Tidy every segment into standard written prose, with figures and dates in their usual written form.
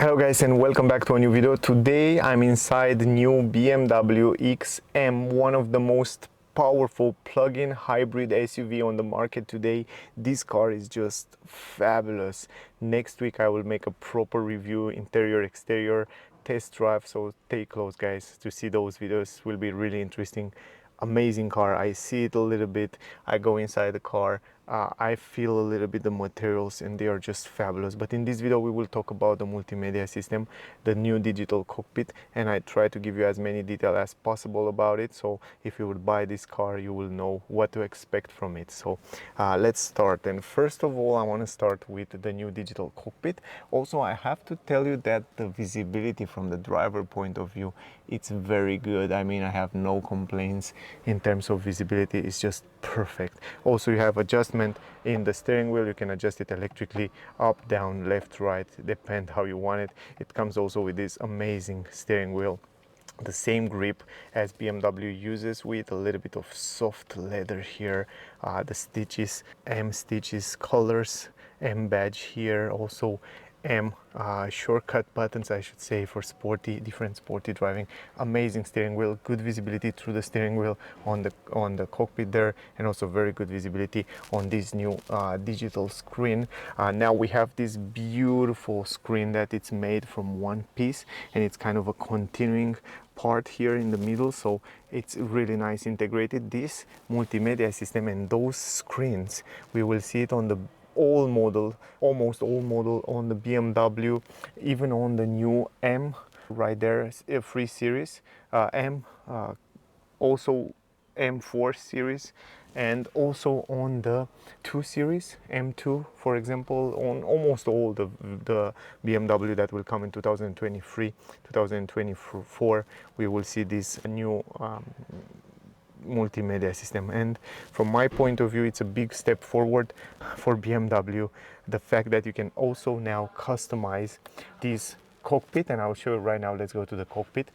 Hello guys and welcome back to a new video. Today I'm inside the new BMW XM, one of the most powerful plug-in hybrid SUV on the market today. This car is just fabulous. Next week I will make a proper review, interior, exterior, test drive, so stay close guys to see those videos. Will be really interesting. Amazing car. I see it a little bit, I go inside the car, I feel a little bit the materials and they are just fabulous. But in this video we will talk about the multimedia system, the new digital cockpit, and I try to give you as many details as possible about it, so if you would buy this car you will know what to expect from it. So let's start. And first of all I want to start with the new digital cockpit. Also I have to tell you that the visibility from the driver point of view, it's very good. I mean, I have no complaints in terms of visibility. It's just perfect. Also you have adjustment in the steering wheel. You can adjust it electrically, up, down, left, right, depend how you want it. It comes also with this amazing steering wheel, the same grip as BMW uses, with a little bit of soft leather here, the stitches, M stitches, colors, M badge here, also M shortcut buttons, I should say, for sporty, different sporty driving. Amazing steering wheel, good visibility through the steering wheel on the cockpit there, and also very good visibility on this new digital screen. Now we have this beautiful screen that it's made from one piece, and it's kind of a continuing part here in the middle, so it's really nice integrated. This multimedia system and those screens, we will see it on the almost all model on the BMW, even on the new M right there, a 3 Series, M, also M4 series, and also on the 2 Series, M2 for example. On almost all the BMW that will come in 2023, 2024, we will see this new multimedia system. And from my point of view, it's a big step forward for BMW, the fact that you can also now customize this cockpit, and I'll show you right now. Let's go to the cockpit.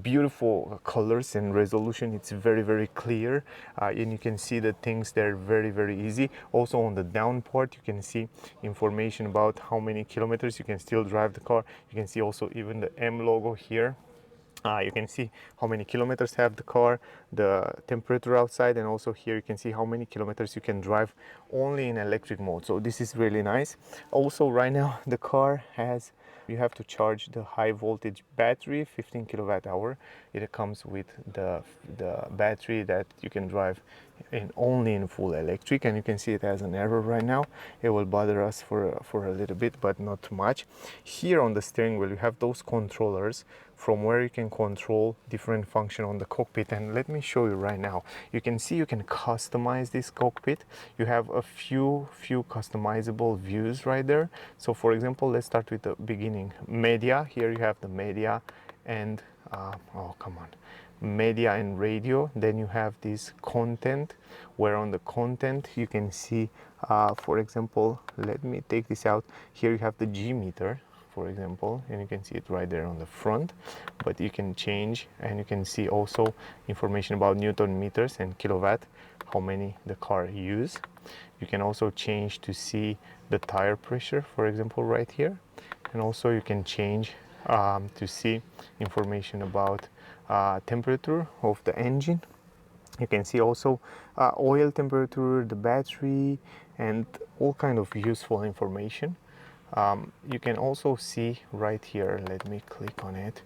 Beautiful colors and resolution. It's very clear, and you can see the things there very easy. Also on the down part you can see information about how many kilometers you can still drive the car. You can see also even the M logo here. You can see how many kilometers have the car, the temperature outside, and also here you can see how many kilometers you can drive only in electric mode. So this is really nice. Also right now the car has, you have to charge the high voltage battery, 15 kilowatt hour. It comes with the battery that you can drive only in full electric, and you can see it has an error right now. It will bother us for a little bit, but not too much. Here on the steering wheel you have those controllers from where you can control different function on the cockpit, and let me show you right now. You can see you can customize this cockpit. You have a few customizable views right there. So for example, let's start with the beginning. Media, here you have the media and media and radio. Then you have this content, where on the content you can see for example, let me take this out. Here you have the G meter, for example, and you can see it right there on the front, but you can change, and you can see also information about Newton meters and kilowatt, how many the car use. You can also change to see the tire pressure, for example, right here, and also you can change to see information about temperature of the engine. You can see also oil temperature, the battery, and all kind of useful information. You can also see right here, let me click on it.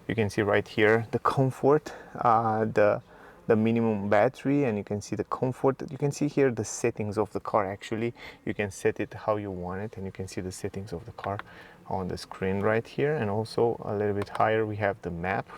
You can see right here the comfort, the minimum battery, and you can see the comfort. You can see here the settings of the car. Actually you can set it how you want it, and you can see the settings of the car on the screen right here. And also a little bit higher we have the map,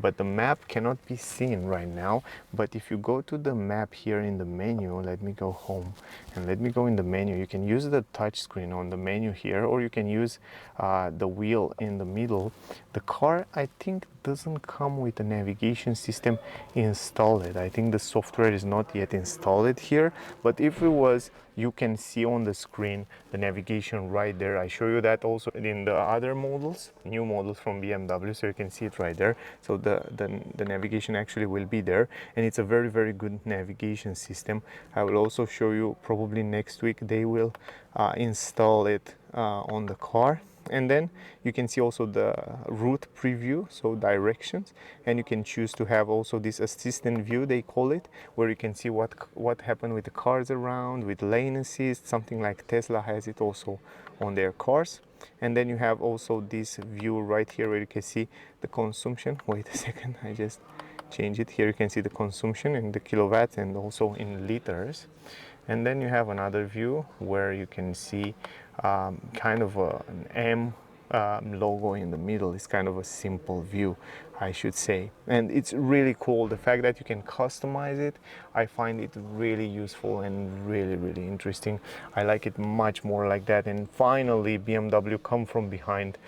but the map cannot be seen right now. But if you go to the map here in the menu, let me go home and let me go in the menu. You can use the touch screen on the menu here, or you can use the wheel in the middle. The car, I think, doesn't come with a navigation system installed. I think the software is not yet installed here, but if it was, you can see on the screen the navigation right there. I show you that also in the other models, new models from BMW, so you can see it right there. So the navigation actually will be there, and it's a very good navigation system. I will also show you probably next week they will install it on the car. And then you can see also the route preview, so directions, and you can choose to have also this assistant view, they call it, where you can see what happened with the cars around, with lane assist, something like Tesla has it also on their cars. And then you have also this view right here where you can see the consumption. Wait a second, I just change it. Here you can see the consumption in the kilowatts and also in liters. And then you have another view where you can see kind of an M logo in the middle. Is kind of a simple view, I should say, and it's really cool. The fact that you can customize it, I find it really useful and really interesting. I like it much more like that. And finally, BMW come from behind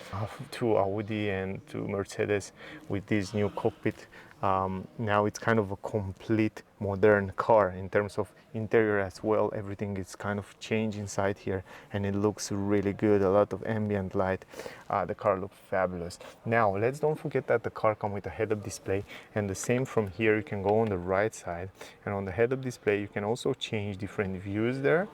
to Audi and to Mercedes with this new cockpit. Now it's kind of a complete modern car in terms of interior as well. Everything is kind of changed inside here and it looks really good. A lot of ambient light. The car looks fabulous. Now let's don't forget that the car comes with a head-up display, and the same from here. You can go on the right side, and on the head-up display you can also change different views there.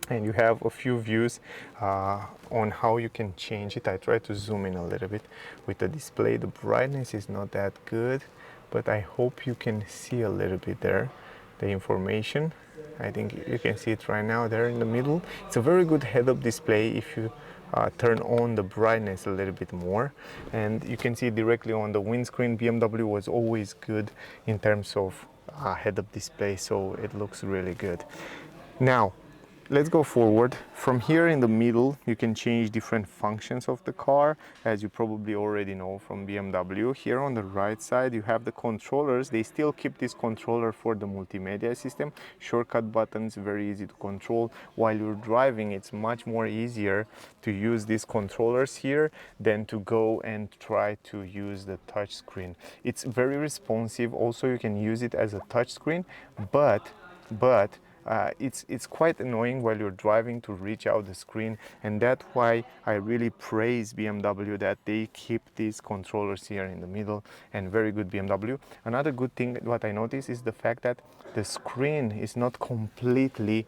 And you have a few views on how you can change it. I try to zoom in a little bit with the display. The brightness is not that good, but I hope you can see a little bit there the information. I think you can see it right now there in the middle. It's a very good head-up display if you turn on the brightness a little bit more, and you can see directly on the windscreen. BMW was always good in terms of head-up display, so it looks really good. Now let's go forward. From here in the middle, you can change different functions of the car, as you probably already know from BMW. Here on the right side, you have the controllers. They still keep this controller for the multimedia system. Shortcut buttons, very easy to control. While you're driving, it's much more easier to use these controllers here than to go and try to use the touch screen. It's very responsive. Also, you can use it as a touch screen, but it's quite annoying while you're driving to reach out the screen, and that's why I really praise BMW that they keep these controllers here in the middle, and very good BMW. Another good thing what I noticed is the fact that the screen is not completely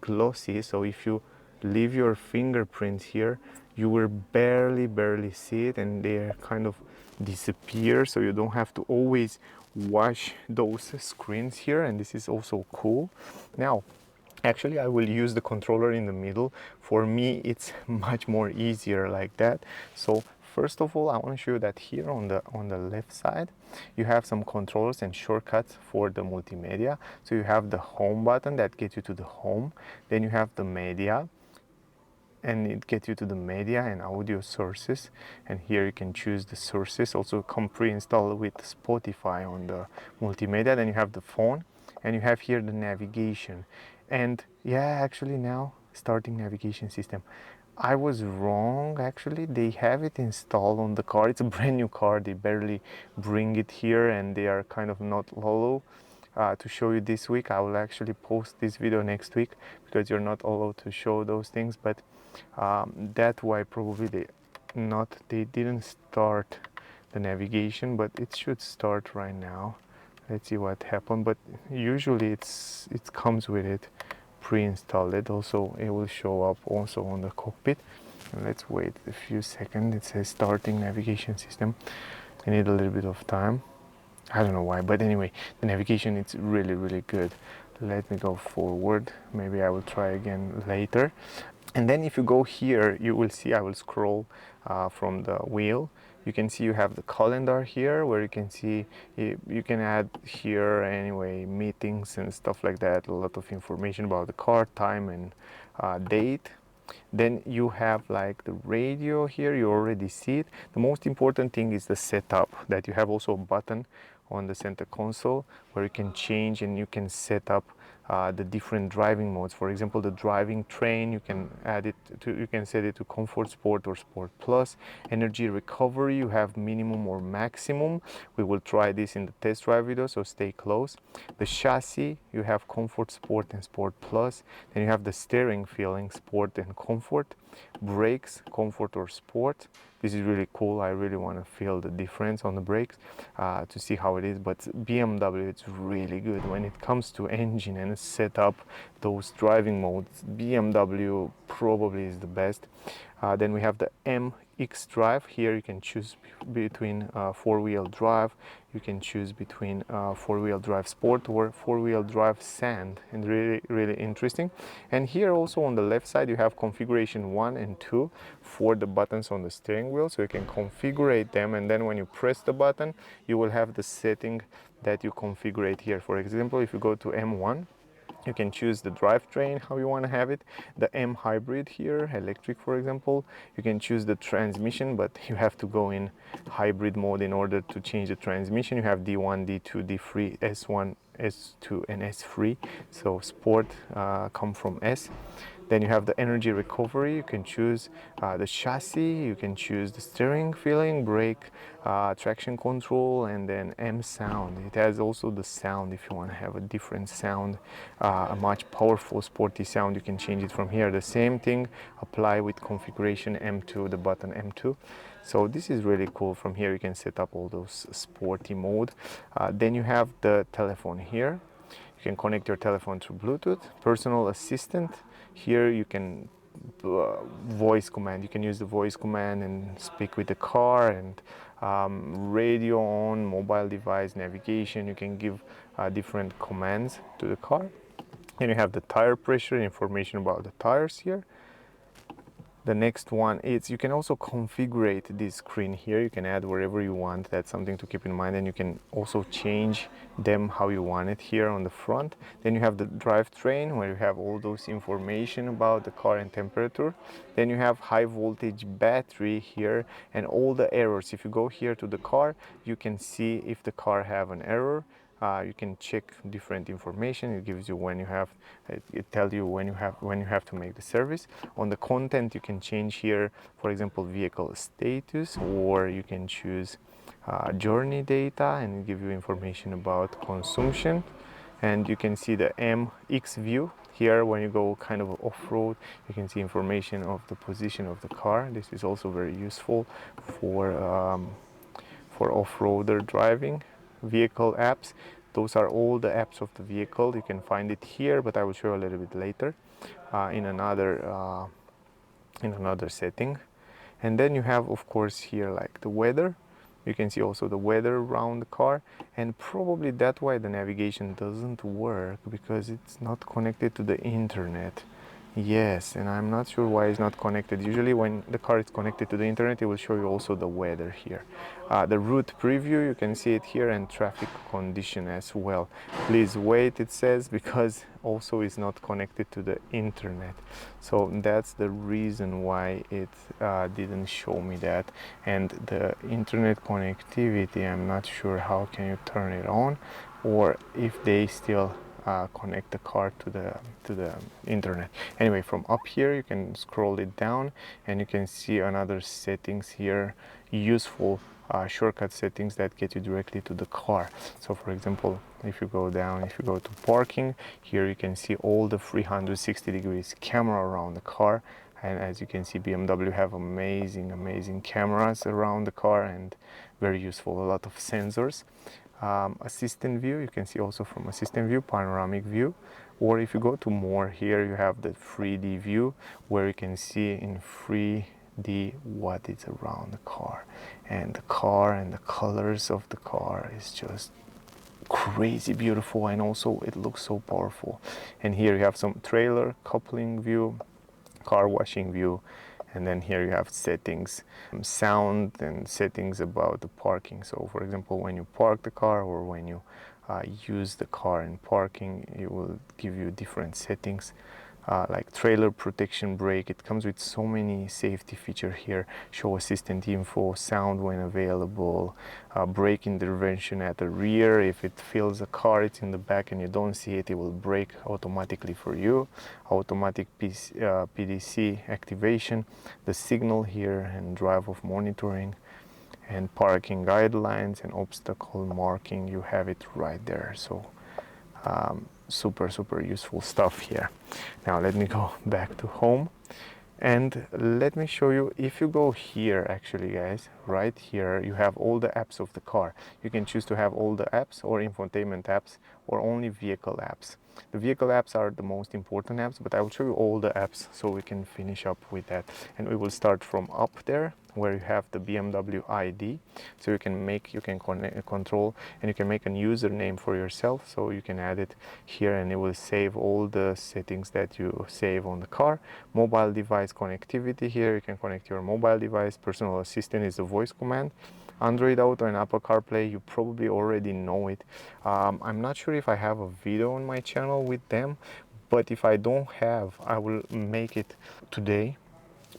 glossy, so if you leave your fingerprints here, you will barely see it, and they kind of disappear, so you don't have to always wash those screens here, and this is also cool. Now actually I will use the controller in the middle. For me it's much more easier like that. So first of all, I want to show you that here on the left side you have some controls and shortcuts for the multimedia. So you have the home button that gets you to the home, then you have the media, and it gets you to the media and audio sources, and here you can choose the sources. Also come pre-installed with Spotify on the multimedia. Then you have the phone, and you have here the navigation. And yeah, actually now starting navigation system, I was wrong. Actually they have it installed on the car. It's a brand new car, they barely bring it here, and they are kind of not hollow to show you this week. I will actually post this video next week because you're not allowed to show those things, but that's why probably they didn't start the navigation, but it should start right now. Let's see what happened, but usually it comes with it pre-installed. It also, it will show up also on the cockpit. And let's wait a few seconds. It says starting navigation system. I need a little bit of time. I don't know why, but anyway, the navigation is really good. Let me go forward. Maybe I will try again later. And then if you go here, you will see, I will scroll from the wheel. You can see you have the calendar here, where you can see you can add here anyway meetings and stuff like that. A lot of information about the car, time and date. Then you have like the radio here, you already see it. The most important thing is the setup, that you have also a button on the center console where you can change and you can set up the different driving modes. For example, the driving train, you can add it to, you can set it to comfort sport or sport plus. Energy recovery, you have minimum or maximum. We will try this in the test drive video, so stay close. The chassis, you have comfort sport and sport plus. Then you have the steering feeling, sport and comfort. Brakes, comfort or sport. This is really cool. I really want to feel the difference on the brakes to see how it is. But BMW, it's really good when it comes to engine and set up those driving modes. BMW probably is the best. Then we have the M xDrive. Here you can choose between four-wheel drive, you can choose between four-wheel drive sport or four-wheel drive sand, and really interesting. And here also on the left side you have configuration 1 and 2 for the buttons on the steering wheel, so you can configure them, and then when you press the button you will have the setting that you configure here. For example, if you go to M1, you can choose the drivetrain, how you want to have it, the M hybrid here, electric for example. You can choose the transmission, but you have to go in hybrid mode in order to change the transmission. You have D1, D2, D3, S1, S2 and S3, so sport come from S. Then you have the energy recovery. You can choose the chassis, you can choose the steering feeling, brake, traction control, and then M sound. It has also the sound if you want to have a different sound, a much powerful sporty sound. You can change it from here. The same thing apply with configuration M2, the button M2. So this is really cool. From here you can set up all those sporty mode. Then you have the telephone here. You can connect your telephone through Bluetooth. Personal assistant. Here you can voice command. You can use the voice command and speak with the car, and radio on, mobile device, navigation. You can give different commands to the car. Then you have the tire pressure, information about the tires here. The next one is you can also configure this screen here. You can add wherever you want. That's something to keep in mind, and you can also change them how you want it here on the front. Then you have the drivetrain, where you have all those information about the car and temperature. Then you have high voltage battery here and all the errors. If you go here to the car, you can see if the car have an error. You can check different information. It gives you when you have, it tells you when you have to make the service. On the content, you can change here, for example, vehicle status, or you can choose journey data, and give you information about consumption. And you can see the MX view here. When you go kind of off-road, you can see information of the position of the car. This is also very useful for off-roader driving. Vehicle apps, those are all the apps of the vehicle. You can find it here, but I will show you a little bit later in another setting. And then you have, of course, here like the weather. You can see also the weather around the car, and probably that's why the navigation doesn't work, because it's not connected to the internet. Yes, and I'm not sure why it's not connected. Usually when the car is connected to the internet, it will show you also the weather here. The route preview, you can see it here, and traffic condition as well. Please wait, it says, because also is not connected to the internet. So that's the reason why it didn't show me that. And the internet connectivity, I'm not sure how can you turn it on, or if they still connect the car to the internet. Anyway, from up here you can scroll it down, and you can see another settings here, useful shortcut settings that get you directly to the car. So for example, if you go down, if you go to parking, here you can see all the 360 degrees camera around the car. And as you can see, BMW have amazing cameras around the car, and very useful, a lot of sensors. Assistant view, you can see also from assistant view, panoramic view, or if you go to more, here you have the 3D view, where you can see in 3D what is around the car, and the colors of the car is just crazy beautiful, and also it looks so powerful. And here you have some trailer coupling view, car washing view, and then here you have settings, sound, and settings about the parking. So for example, when you park the car, or when you use the car in parking, it will give you different settings, like trailer protection brake. It comes with so many safety features here. Show assistant info, sound when available, brake intervention at the rear. If it feels the car, it's in the back and you don't see it, it will brake automatically for you. Automatic PDC activation, the signal here, and drive of monitoring, and parking guidelines and obstacle marking. You have it right there. So super useful stuff here. Now let me go back to home, and let me show you. If you go here, actually guys, right here you have all the apps of the car. You can choose to have all the apps or infotainment apps, or only vehicle apps. The vehicle apps are the most important apps, but I will show you all the apps so we can finish up with that. And we will start from up there where you have the BMW ID. So you can control, and you can make a username for yourself. So you can add it here and it will save all the settings that you save on the car. Mobile device connectivity, here you can connect your mobile device. Personal assistant is the voice command. Android Auto and Apple CarPlay, you probably already know it. I'm not sure if I have a video on my channel with them, but if I don't have, I will make it today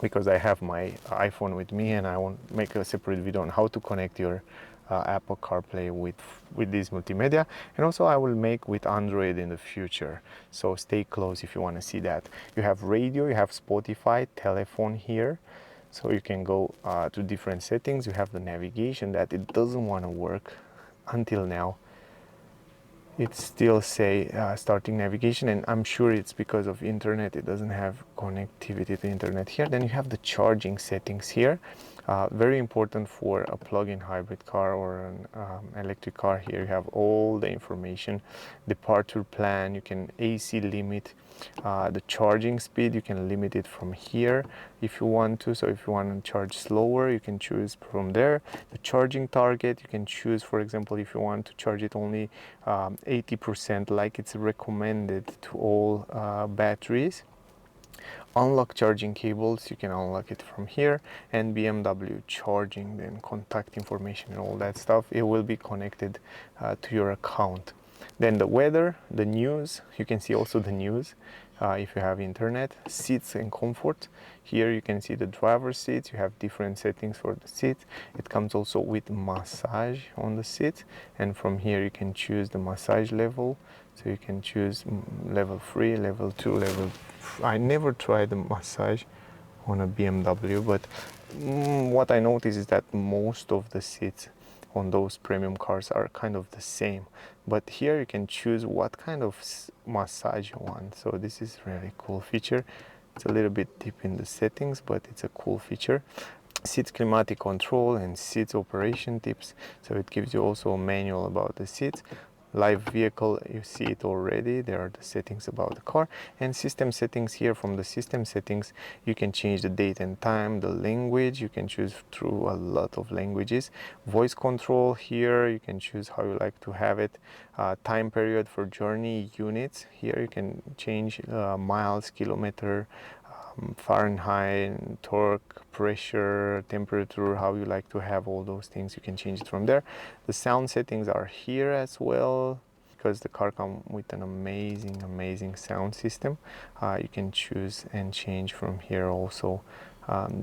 because I have my iPhone with me and I want to make a separate video on how to connect your Apple CarPlay with this multimedia, and also I will make with Android in the future, so stay close if you want to see that. You have radio, you have Spotify, telephone here. So you can go to different settings. You have the navigation that it doesn't want to work until now. It still say starting navigation, and I'm sure it's because of internet. It doesn't have connectivity to internet here. Then you have the charging settings here. Very important for a plug-in hybrid car or an electric car. Here you have all the information, departure plan, you can AC limit, the charging speed, you can limit it from here if you want to. So if you want to charge slower, you can choose from there. The charging target, you can choose, for example, if you want to charge it only 80% like it's recommended to all batteries. Unlock charging cables, you can unlock it from here, and BMW charging, then contact information and all that stuff, it will be connected to your account. Then the weather, the news, you can see also the news if you have internet. Seats and comfort, here you can see the driver's seats, you have different settings for the seat. It comes also with massage on the seat, and from here you can choose the massage level. So you can choose level 3, level 2, level... I never tried the massage on a BMW, but what I noticed is that most of the seats on those premium cars are kind of the same. But here you can choose what kind of massage you want. So this is really cool feature. It's a little bit deep in the settings, but it's a cool feature. Seats climatic control and seats operation tips. So it gives you also a manual about the seats. Live vehicle, you see it already. There are the settings about the car, and system settings. Here from the system settings you can change the date and time, the language, you can choose through a lot of languages. Voice control, here you can choose how you like to have it. Time period for journey units, here you can change miles, kilometer, Fahrenheit, torque, pressure, temperature, how you like to have all those things, you can change it from there. The sound settings are here as well, because the car comes with an amazing sound system. You can choose and change from here also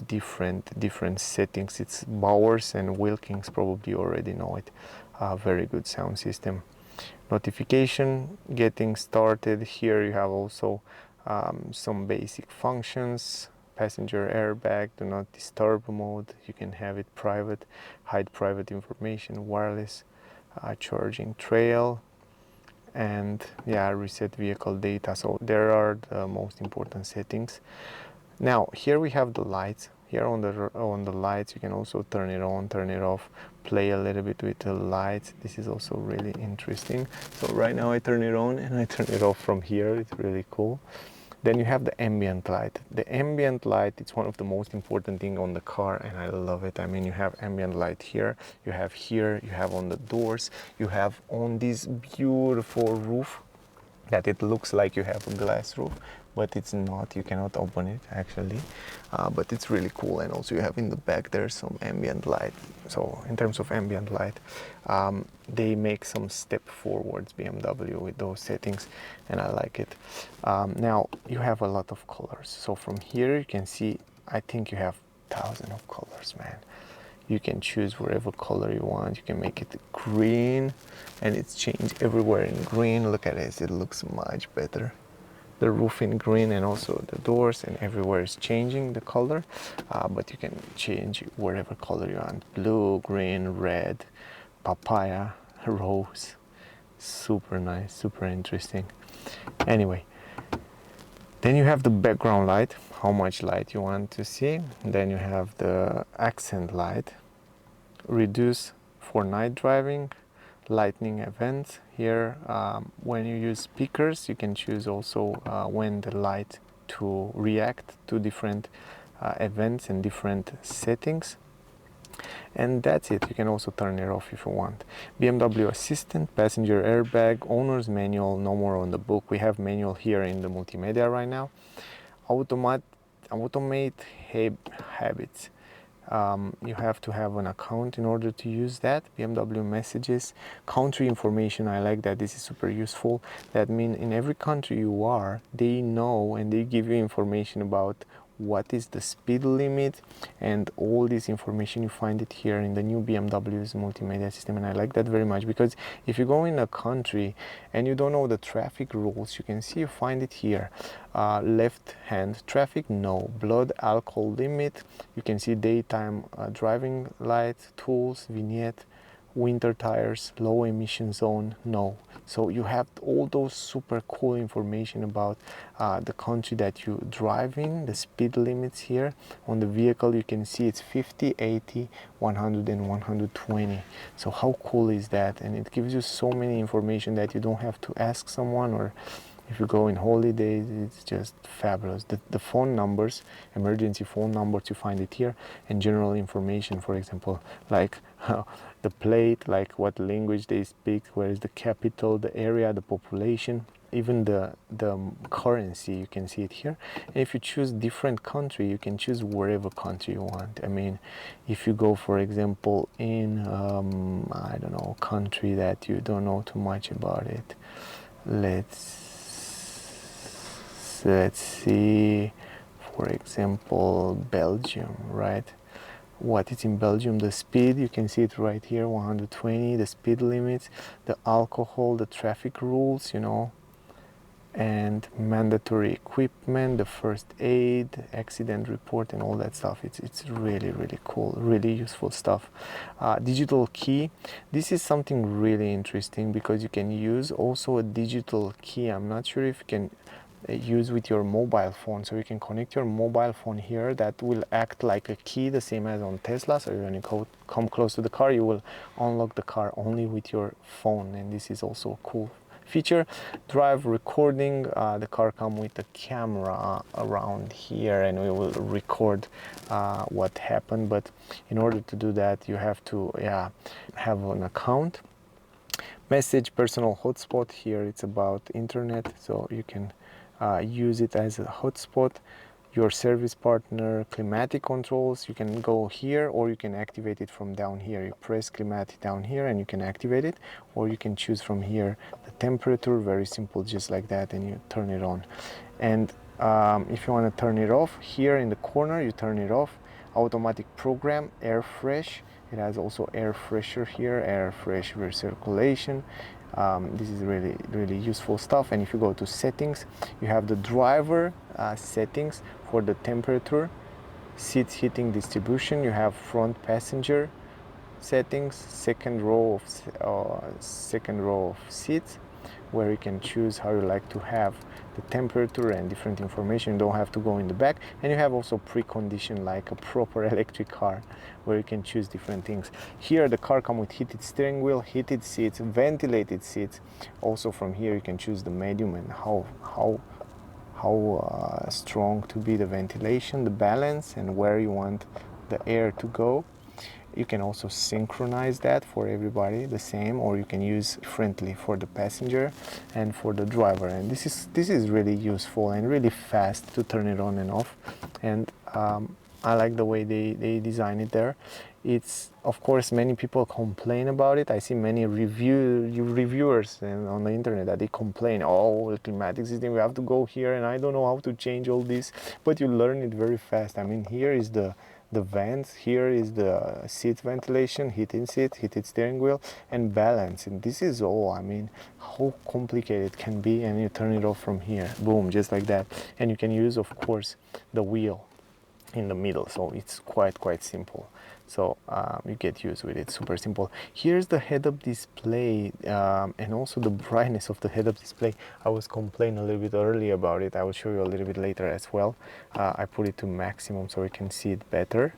different settings. It's Bowers and Wilkins, probably already know it. Very good sound system. Notification, getting started. Here you have also some basic functions. Passenger airbag, do not disturb mode, you can have it private, hide private information, wireless, charging trail, and yeah, reset vehicle data. So there are the most important settings. Now here we have the lights. Here on the lights you can also turn it on, turn it off, play a little bit with the lights. This is also really interesting. So right now I turn it on and I turn it off from here. It's really cool. Then you have the ambient light. The ambient light, it's one of the most important thing on the car, and I love it. I mean, you have ambient light here, you have on the doors, you have on this beautiful roof that it looks like you have a glass roof, but it's not. You cannot open it actually, but it's really cool. And also you have in the back there some ambient light. So in terms of ambient light, they make some step forwards, BMW, with those settings, and I like it. Now you have a lot of colors. So from here you can see, I think you have thousands of colors, man. You can choose whatever color you want. You can make it green, and it's changed everywhere in green. Look at this, it looks much better. The roof in green, and also the doors, and everywhere is changing the color, but you can change whatever color you want. Blue, green, red, papaya, rose. Super nice, super interesting. Anyway, then you have the background light, how much light you want to see. Then you have the accent light, reduce for night driving, lightning events here. When you use speakers, you can choose also when the light to react to different events and different settings. And that's it. You can also turn it off if you want. BMW Assistant, passenger airbag, owner's manual, no more on the book. We have manual here in the multimedia right now. Automate habits. You have to have an account in order to use that. BMW messages, country information. I like that. This is super useful. That means in every country you are, they know and they give you information about what is the speed limit, and all this information you find it here in the new BMW's multimedia system. And I like that very much, because if you go in a country and you don't know the traffic rules, you can see you find it here. Left hand traffic, no. Blood alcohol limit, you can see daytime driving lights, tools, vignette, winter tires, low emission zone, no. So you have all those super cool information about the country that you drive in, the speed limits here. On the vehicle you can see it's 50, 80, 100 and 120. So how cool is that? And it gives you so many information that you don't have to ask someone, or if you go in holidays, it's just fabulous. The phone numbers, emergency phone numbers, you find it here, and general information, for example, like the plate, like what language they speak, where is the capital, the area, the population, even the currency, you can see it here. And if you choose different country, you can choose wherever country you want. I mean, if you go, for example, in, I don't know, country that you don't know too much about it, let's see, for example, Belgium, right? What is in Belgium? The speed, you can see it right here, 120, the speed limits, the alcohol, the traffic rules, you know, and mandatory equipment, the first aid, accident report, and all that stuff. It's really, really cool, really useful stuff. Digital key, this is something really interesting, because you can use also a digital key. I'm not sure if you can use with your mobile phone, so you can connect your mobile phone here. That will act like a key, the same as on Tesla. So when you come close to the car, you will unlock the car only with your phone, and this is also a cool feature. Drive recording, the car comes with a camera around here, and we will record what happened. But in order to do that, you have to have an account. Message, personal hotspot, here it's about internet, so you can use it as a hotspot. Your service partner, climatic controls, you can go here, or you can activate it from down here. You press climatic down here and you can activate it, or you can choose from here the temperature, very simple, just like that, and you turn it on. And if you want to turn it off, here in the corner you turn it off. Automatic program, air fresh, it has also air fresher here, air fresh recirculation. This is really, really useful stuff. And if you go to settings, you have the driver settings for the temperature, seats heating distribution. You have front passenger settings, second row of seats, where you can choose how you like to have the temperature and different information. You don't have to go in the back. And you have also precondition, like a proper electric car, where you can choose different things. Here the car comes with heated steering wheel, heated seats, ventilated seats. Also from here you can choose the medium and how strong to be the ventilation, the balance, and where you want the air to go. You can also synchronize that for everybody the same, or you can use differently for the passenger and for the driver. And this is really useful and really fast to turn it on and off. And I like the way they design it there. It's, of course, many people complain about it. I see many reviewers on the internet that they complain, oh, the climatic system, we have to go here and I don't know how to change all this. But you learn it very fast. I mean, here is the vents, here is the seat ventilation, heated seat, heated steering wheel, and balance. And this is all, I mean, how complicated it can be. And you turn it off from here, boom, just like that. And you can use, of course, the wheel in the middle, so it's quite simple. So you get used with it, super simple. Here's the head-up display, and also the brightness of the head-up display. I was complaining a little bit earlier about it. I will show you a little bit later as well. I put it to maximum so you can see it better.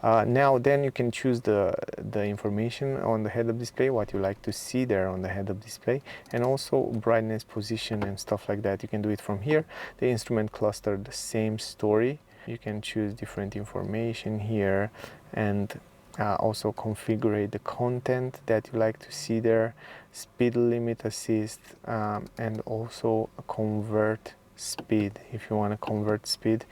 Now then you can choose the information on the head-up display, what you like to see there on the head-up display, and also brightness, position and stuff like that. You can do it from here. The instrument cluster, the same story. You can choose different information here, and also configure the content that you like to see there, speed limit assist, and also convert speed. If you want to convert speed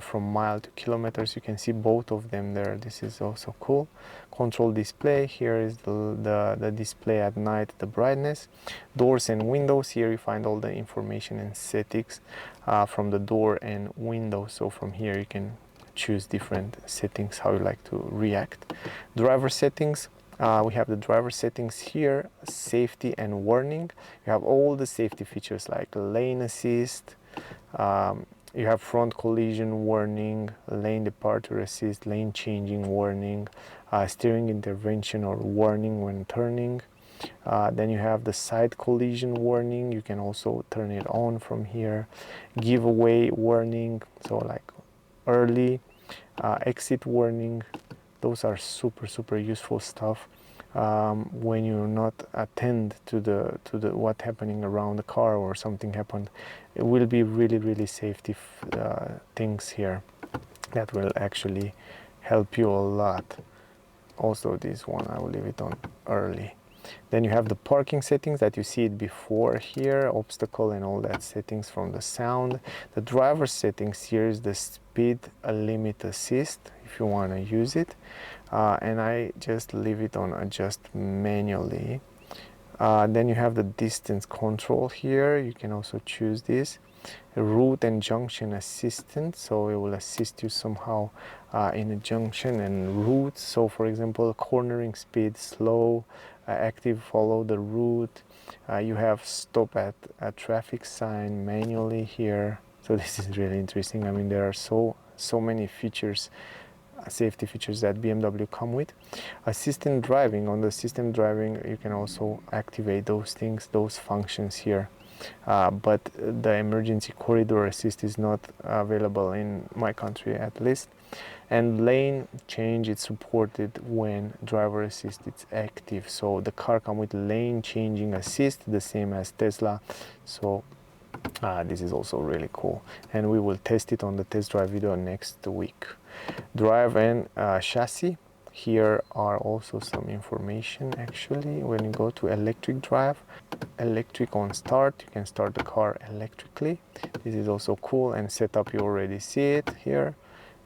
from mile to kilometers, you can see both of them there. This is also cool. Control display, here is the display at night, the brightness. Doors and windows, here you find all the information and settings from the door and window. So from here you can choose different settings, how you like to react. Driver settings, we have the driver settings here, safety and warning. You have all the safety features like lane assist, you have front collision warning, lane departure assist, lane changing warning, steering intervention or warning when turning. Then you have the side collision warning. You can also turn it on from here. Giveaway warning, so like early exit warning. Those are super useful stuff when you not attend to the what happening around the car or something happened. It will be really safety things here that will actually help you a lot. Also this one I will leave it on early. Then you have the parking settings that you see it before here, obstacle and all that settings from the sound. The driver settings, here is the speed limit assist if you want to use it, and I just leave it on adjust manually. Then you have the distance control here. You can also choose this. Route and junction assistant, so it will assist you somehow in a junction and route. So for example, cornering speed, slow, active, follow the route. You have stop at a traffic sign manually here. So this is really interesting. I mean, there are so many features, safety features that BMW come with. Assistant driving, on the assistant driving you can also activate those things, those functions here. But the emergency corridor assist is not available in my country at least. And lane change, it's supported when driver assist is active. So the car comes with lane changing assist, the same as Tesla. So this is also really cool, and we will test it on the test drive video next week. Drive and chassis, here are also some information actually. When you go to electric drive, electric on start, you can start the car electrically. This is also cool, and setup you already see it here.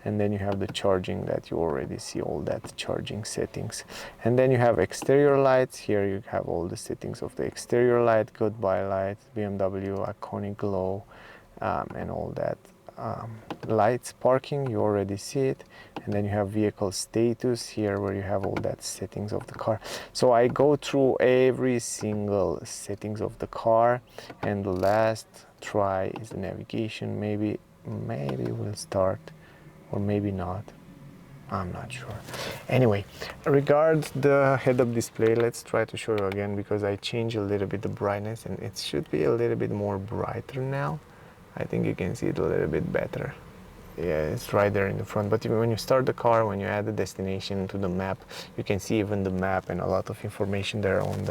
And then you have the charging that you already see, all that charging settings. And then you have exterior lights. Here you have all the settings of the exterior light, goodbye light, BMW iconic glow, and all that lights. Parking, you already see it. And then you have vehicle status here, where you have all that settings of the car. So I go through every single settings of the car, and the last try is the navigation. Maybe we'll start, or maybe not, I'm not sure. Anyway, regards the head-up display, let's try to show you again, because I changed a little bit the brightness and it should be a little bit more brighter now. I think you can see it a little bit better. Yeah, it's right there in the front. But even when you start the car, when you add the destination to the map, you can see even the map and a lot of information there on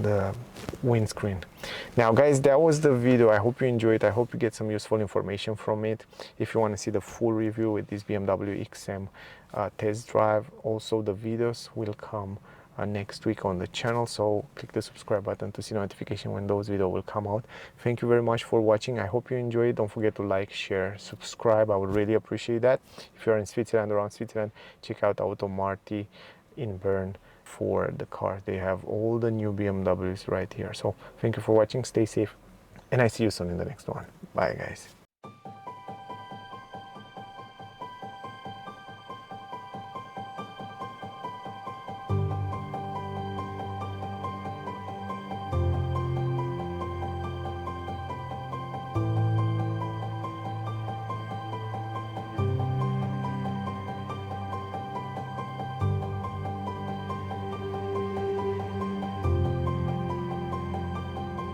the windscreen. Now guys, that was the video. I hope you enjoyed. I hope you get some useful information from it. If you want to see the full review with this BMW XM test drive, also the videos will come next week on the channel, so click the subscribe button to see notification when those videos will come out. Thank you very much for watching. I hope you enjoyed. Don't forget to like, share, subscribe. I would really appreciate that. If you're in Switzerland, around Switzerland, check out Auto Marti in Bern for the cars. They have all the new BMWs right here. So thank you for watching. Stay safe, and I see you soon in the next one. Bye guys.